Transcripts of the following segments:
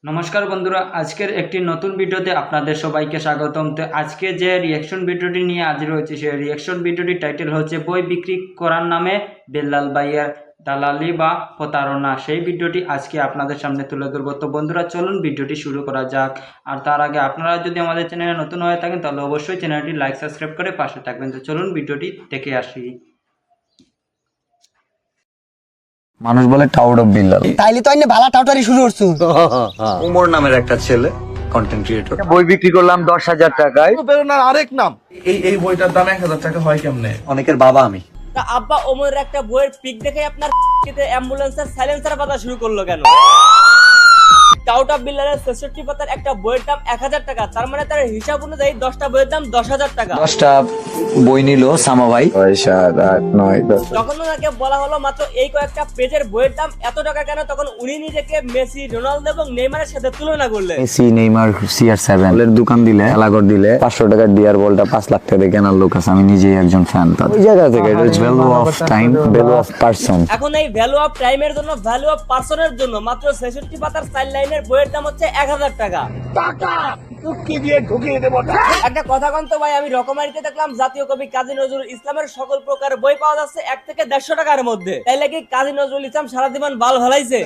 নমস্কার বন্ধুরা, আজকের একটি নতুন ভিডিওতে আপনাদের সবাইকে স্বাগতম। তো আজকে যে রিয়াকশন ভিডিওটি নিয়ে হাজির হয়েছে, সেই রিয়াকশন ভিডিওটির টাইটেল হচ্ছে বই বিক্রি করার নামে বেল্লাল ভাইয়ের দালালি বা প্রতারণা। সেই ভিডিওটি আজকে আপনাদের সামনে তুলে ধরবো। তো বন্ধুরা, চলুন ভিডিওটি শুরু করা যাক। আর তার আগে আপনারা যদি আমাদের চ্যানেলে নতুন হয়ে থাকেন তাহলে অবশ্যই চ্যানেলটি লাইক সাবস্ক্রাইব করে পাশে থাকবেন। তো চলুন ভিডিওটি দেখে আসি। মানুষ বলে টাউট অফ বিল্লাল। তাইলে তো ভালা টাউটারি শুরু করছো। উমর নামের একটা ছেলে কন্টেন্ট ক্রিয়েটর, বই বিক্রি করলাম 10,000 টাকায়। প্রেরণার আরেক নাম। এই বইটার দাম 1,000 টাকা হয় কেমনে? অনেকের বাবা আমি। তা আব্বা ওমরের একটা বইয়ের পিক দেখে আপনার অ্যাম্বুলেন্সের সাইলেন্সার বাজা শুরু করলো কেন? টাউট অফ বিল্লালের 66 পাতার একটা বইয়ের দাম 1000 টাকা, তার মানে তার হিসাব অনুযায়ী 10টা বইয়ের দাম 10,000 টাকা। 10টা বই নিল সামা ভাই। 6, 7, 8, 9, 10। যখন ওনাকে বলা হলো মাত্র এই কয়েকটা পেজের বইয়ের দাম এত টাকা কেন, তখন উনি নিজেকে মেসি, রোনালদো এবং নেইমারের সাথে তুলনা করলেন। মেসি, নেইমার, CR7 এর দোকান দিলে, এলাগর দিলে 500 টাকার ডিয়ার বলটা 5 লাখ টাকা দিয়ে কেনার লোক আছে। আমি নিজেই একজন ফ্যান তার। ওই জায়গা থেকে value of time, value of person. এখন এই ভ্যালু অফ টাইমের জন্য, ভ্যালু অফ পার্সনের জন্য মাত্র 66 পাতার 4 লাইনের বইয়ের দাম হচ্ছে 1000 টাকা। একটা কথা কন তো ভাই, আমি রকমারিতে দেখলাম জাতীয় কবি কাজী নজরুল ইসলামের সকল প্রকার বই পাওয়া যাচ্ছে 1 থেকে 150 টাকার মধ্যে। তাইলে কি কাজী নজরুল ইসলাম সারা জীবন বাল ভালাইছে?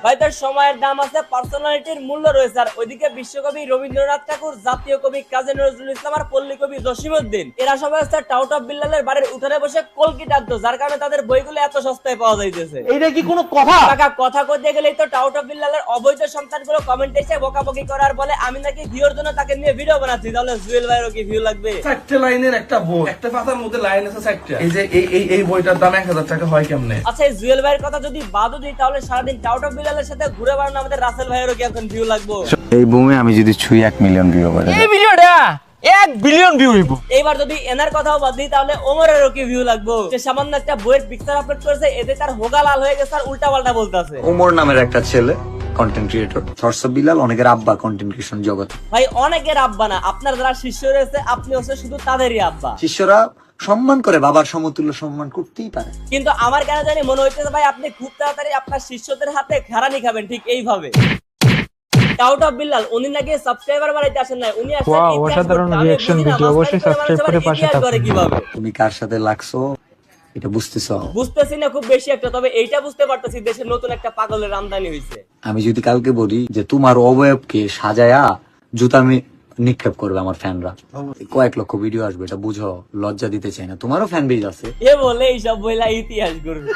ভাই, তার সময়ের দাম আছে, পার্সোনালিটির মূল্য রয়েছে। আর ওইদিকে বিশ্বকবি রবীন্দ্রনাথ ঠাকুর, জাতীয় কবি কাজী নজরুল ইসলাম আর পল্লী কবি জসিমউদ্দিন, এরা সবাই হচ্ছে টাউট অফ বিল্লালের বাড়ির উঠানে বসে কলকি টানতো, যার কারণে তাদের বইগুলো এত সস্তায় পাওয়া যাইতেছে। এইটা কি কোনো কথা? কাকা, কথা কইতে গেলেই তো টাউট অফ বিল্লালের অবৈধ সন্তানগুলো কমেন্টে এসে বকাবকি করার বলে আমি নাকি ভিউর জন্য তাকে নিয়ে ভিডিও বানাচ্ছি। তাহলে জুয়েল ভাইয়েরও কি ভিউ লাগবে? 4 লাইনের একটা বই, একটা পাতার মধ্যে লাইন আছে 4টা। এই যে এই বইটার দাম 1,000 টাকা হয় কেমনে? আচ্ছা, এই জুয়েল ভাইয়ের কথা যদি বাদও দিই, তাহলে সারাদিন টাউট অফ বিল্লালের সাথে ঘুরে বেড়ানো আমাদের রাসেল ভাইয়েরও কি এখন ভিউ লাগবে? এই বুমে আমি যদি ছুঁই 1 মিলিয়ন ভিউ করে। এই ভিডিওটা 1 বিলিয়ন ভিউ হইব। এইবার যদি এনার কথাও বাদ দিই, তাহলে ওমরেরও কি ভিউ লাগবে? সে সামান্য একটা বইয়ের পিকচার আপলোড করেছে, এতে তার হোগা লাল হয়ে গেছে আর উল্টা পাল্টা বলতেছে। উমর নামের একটা ছেলে content creator, thoughts of Billal অনেকের আব্বা কন্টেন্ট ক্রিয়েশন জগতে। ভাই, অনেকের আব্বা না, আপনার যারা শিষ্য রয়েছে আপনি হচ্ছে শুধু তাদেরই আব্বা। শিষ্যরা সম্মান করে, বাবার সমতুল্য সম্মান করতেই পারে। কিন্তু আমার কেন জানি মনে হইতেছে ভাই, আপনি খুব তাড়াতাড়ি আপনার শিষ্যদের হাতে ঘাড়ানি খাবেন, ঠিক এইভাবে। টাউট অফ বিল্লাল উনি নাকি সাবস্ক্রাইবার বাড়াইতে আসেন না, উনি আসলে অসাধারণ রিঅ্যাকশন ভিডিও, অবশ্যই সাবস্ক্রাইব করে পাশে থাকুন। কিভাবে তুমি কার সাথে লাগছো এটা বুঝতেছো? বুঝতেছি না খুব বেশি একটা, তবে এইটা বুঝতে পারতেছি দেশের নতুন একটা পাগলের আমদানি হয়েছে। আমি যদি কালকে বলি যে তোমার অবয়বকে সাজায়া জুতা নিক্ষেপ করবে আমার ফ্যানরা, কয়েক লক্ষ ভিডিও আসবে, এটা বুঝো। লজ্জা দিতে চাই না, তোমারও ফ্যান বেজ আছে। এ বলে এইসব বইলা ইতিহাস করবে।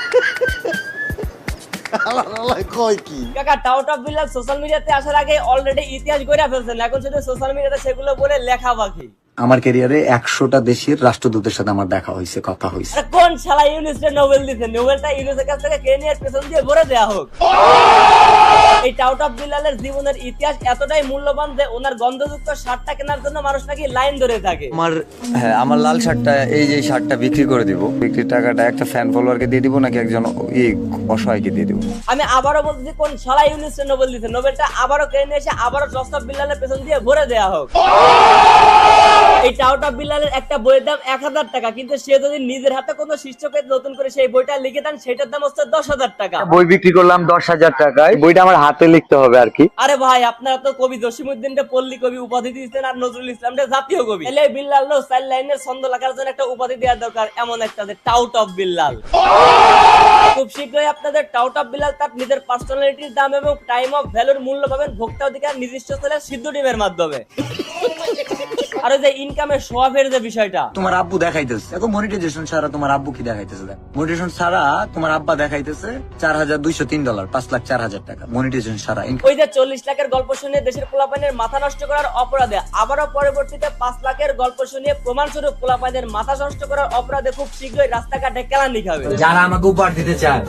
কাকা, টাউট অফ বিল্লাল সোশ্যাল মিডিয়াতে আসার আগে অলরেডি ইতিহাস গড়ে ফেলছেন, এখন শুধু সোশ্যাল মিডিয়াতে সেগুলো বলে লেখা বাকি। আমার ক্যারিয়ারে 100টা দেশের রাষ্ট্রদূতের সাথে আমার দেখা হয়েছে, কথা হয়েছে। আরে কোন শালা ইউনিসে নোবেল দিছে? নোবেলটা ইউনিসের কাছ থেকে কেনিয়ার পেছন দিয়ে ভরে দেয়া হোক। এই টাউট অফ বিল্লালের জীবনের ইতিহাস এতটাই মূল্যবান যে ওনার গন্ধযুক্ত শার্টটা কেনার জন্য মানুষ নাকি লাইন ধরে থাকে। আমার লাল শার্টটা, এই যে শার্টটা বিক্রি করে দিব, বিক্রির টাকাটা একটা ফ্যান ফলোয়ারকে দিয়ে দিব নাকি একজন অসহায়কে দিয়ে দিব? আমি আবারও বলতেছি, কোন শালা ইউনিসে নোবেল দিছে? নোবেলটা আবারও কেনে এসে আবারও টাউট অফ বিল্লালের পেছন দিয়ে ভরে দেয়া হোক। এই টাউট অফ বিল্লালের একটা বইয়ের দাম 1000 টাকা, কিন্তু সে যদি নিজের হাতে কোনো শিষ্যকে নতুন করে সেই বইটা লিখে দেন, সেটার দাম হচ্ছে 10,000 টাকা। বই বিক্রি করলাম 10,000 টাকায়, বইটা আমার হাতে লিখতে হবে আর কি। আরে ভাই, আপনারা তো কবি জসিমউদ্দিনকে পল্লী কবি উপাধি দিয়েছেন আর নজরুল ইসলামকে জাতীয় কবি। এলে বিল্লাল 4 লাইনের ছন্দ লেখার জন্য একটা উপাধি দেওয়া দরকার, এমন একটা যে টাউট অফ বিল্লাল। খুব শীঘ্রই আপনাদের টাউট অফ বিল্লাল তার নিজের পার্সোনালিটির দাম এবং টাইম অফ ভ্যালুর মূল্য পাবেন ভোক্তা অধিকার নিজস্ব ছেলের সিদ্ধ ডিমের মাধ্যমে। আর ওই যে ইনকামের সোয়াফের যে বিষয়টা তোমার আব্বু দেখাইতেছে, এখন মনিটাইজেশন ছাড়া তোমার আব্বু কি দেখাইতেছে? মনিটাইজেশন ছাড়া তোমার আব্বা দেখাইতেছে $4,203, 5,04,000 টাকা মনিটাইজেশন ছাড়া। ওই যে 40 লাখের গল্প শুনে দেশের পোলাপাইনের মাথা নষ্ট করার অপরাধে, আবারও পরবর্তীতে 5 লাখের গল্প শুনিয়ে প্রমাণস্বরূপ পোলাপাইনের মাথা নষ্ট করার অপরাধে খুব শীঘ্রই রাস্তাঘাটে কেলানি খাবে। যারা আমাকে উপহার দিতে চায়,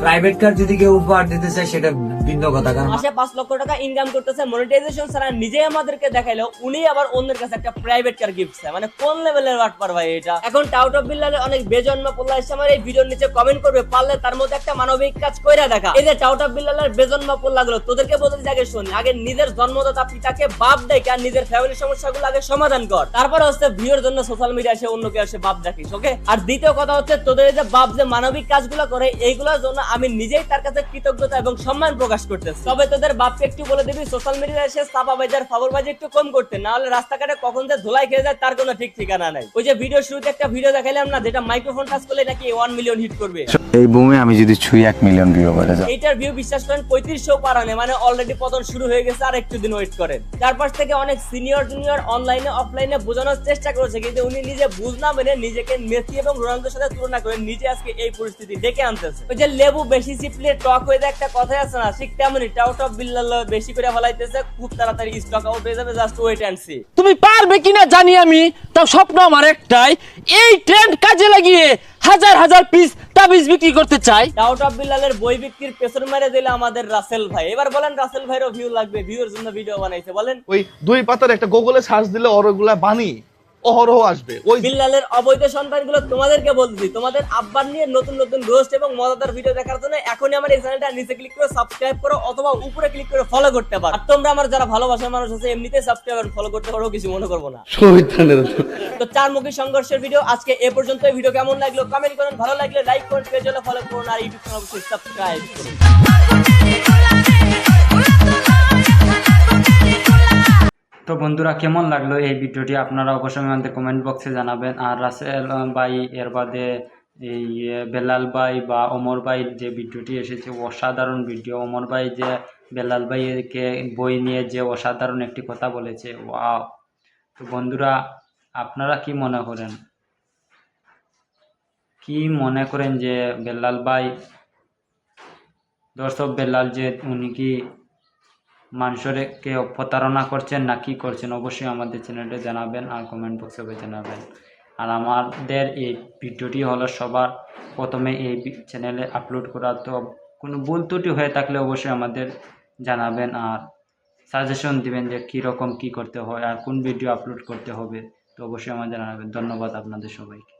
প্রাইভেট কার যদি কেউ উপহার দিতে চায় সেটা ভিন্ন কথা, কারণ মাসে 5 লক্ষ টাকা ইনকাম করতেছে মনিটাইজেশন ছাড়া, নিজেই আমাদেরকে দেখাইলো উনি আবার অন্যের কাছে একটা প্রাইভেট কার গিফট চায়। মানে কোন লেভেলের বাটপার ভাই এটা? এখন টাউট অফ বিল্লালের অনেক বেজন্ম পোলা এসে আমার এই ভিডিওর নিচে কমেন্ট করবে, পারলে তার মধ্যে একটা মানবিক কাজ কইরা দেখা। এই যে টাউট অফ বিল্লালের বেজন্ম পোলাগুলো, তোদেরকে বলতে আগে শুন, আগে নিজের জন্মদাতা পিতাকে বাপ দেখ আর নিজের ফ্যামিলির সমস্যাগুলো আগে সমাধান কর, তারপরে হচ্ছে ভিউর জন্য সোশ্যাল মিডিয়া এসে অন্যকে এসে বাপ দেখিস, ওকে? আর দ্বিতীয় কথা হচ্ছে, তোদের যে বাপ যে মানবিক কাজগুলো করে এইগুলোর জন্য আমি নিজেই তার কাছে কৃতজ্ঞতা এবং সম্মান প্রকাশ প্রকাশ করতেছে। তবে তোদের বাপকে একটু বলে দিবি সোশ্যাল মিডিয়ায় এসে চাপাবাজার খবরবাজি একটু কম করতে, না হলে রাস্তাঘাটে কখন যে ধুলাই খেয়ে যায় তার কোনো ঠিক ঠিকানা নাই। ওই যে ভিডিও শুরুতে একটা ভিডিও দেখাইলাম না, যেটা মাইক্রোফোন টাচ করলে নাকি 1 মিলিয়ন হিট করবে। এই বুমে আমি যদি ছুঁই 1 মিলিয়ন ভিউ করে যাই, এইটার ভিউ বিশ্বাস করেন 3500 পার আনে, মানে অলরেডি পতন শুরু হয়ে গেছে, আর একটু দিন ওয়েট করেন। চারপাশ থেকে অনেক সিনিয়র জুনিয়র অনলাইনে অফলাইনে বোঝানোর চেষ্টা করেছে, কিন্তু উনি নিজে বুঝ না মেনে নিজেকে মেসি এবং রোনালদোর সাথে তুলনা করে নিজে আজকে এই পরিস্থিতি ডেকে আনতেছে। ওই যে লেবু বেশি চিপলে টক হয়ে যায় একটা কথাই আছে না, ঠিক তেমনই টাউট অফ বিল্লাল বেশি করে ফলাইতেছে, খুব তাড়াতাড়ি স্টক আউট হয়ে যাবে, জাস্ট ওয়েট এন্ড সি। তুমি পারবে কিনা জানি আমি, তাও স্বপ্ন আমার একটাই, এই ট্রেন্ড কাজে লাগিয়ে হাজার হাজার পিস তাবিজ বিক্রি করতে চাই। টাউট অফ বিল্লালের বই বিক্রির পেছন মেরে দিলে আমাদের রাসেল ভাই। এবার বলেন রাসেল ভাইরও ভিউ লাগবে, ভিউর জন্য ভিডিও বানাইছে, বলেন। ওই 2 পাতার একটা গুগলে সার্চ দিলে ওরগুলা বানি অহরহ আসবে। ওই বিল্লালের অবৈধ সন্তানগুলো তোমাদেরকে বলতেছি, তোমাদের আব্বার নিয়ে নতুন নতুন রোস্ট এবং মজাদার ভিডিও দেখার জন্য এখনই আমার এই চ্যানেলটা নিচে ক্লিক করে সাবস্ক্রাইব করো, অথবা উপরে ক্লিক করে ফলো করতে পারো। আর তোমরা আমার যারা ভালোবাসার মানুষ আছে এমনিতেই সাবস্ক্রাইব আর ফলো করতে পারো, কিছু মনে করবো না। তো চারমুখী সংঘর্ষের ভিডিও আজকে এ পর্যন্ত। ভিডিও কেমন লাগলো কমেন্ট করুন, ভালো লাগলে লাইক করুন, পেজ হলে ফলো করুন, আর ইউটিউব চ্যানেল অবশ্যই সাবস্ক্রাইব করুন। তো বন্ধুরা, কেমন লাগলো এই ভিডিওটি আপনারা অবশ্যই আমাদের কমেন্ট বক্সে জানাবেন। আর রাসেল ভাই এর বাদে এই বেলাল ভাই বা ওমর ভাইয়ের যে ভিডিওটি এসেছে অসাধারণ ভিডিও। ওমর ভাই যে বেলাল ভাইকে বই নিয়ে যে অসাধারণ একটি কথা বলেছে, ওয়াও। তো বন্ধুরা, আপনারা কি মনে করেন যে বেলাল ভাই, দর্শক বেলাল যে উনি কি মানুষকে প্রতারণা করছেন না কি করছেন, অবশ্যই আমাদের চ্যানেলে জানাবেন আর কমেন্ট বক্সে জানাবেন। আর আমাদের এই ভিডিওটি হলো সবার প্রথমে এই চ্যানেলে আপলোড করা, তো কোনো ভুল ত্রুটি হয়ে থাকলে অবশ্যই আমাদের জানাবেন আর সাজেশন দিবেন যে কীরকম কী করতে হয় আর কোন ভিডিও আপলোড করতে হবে, তো অবশ্যই আমাদের জানাবেন। ধন্যবাদ আপনাদের সবাইকে।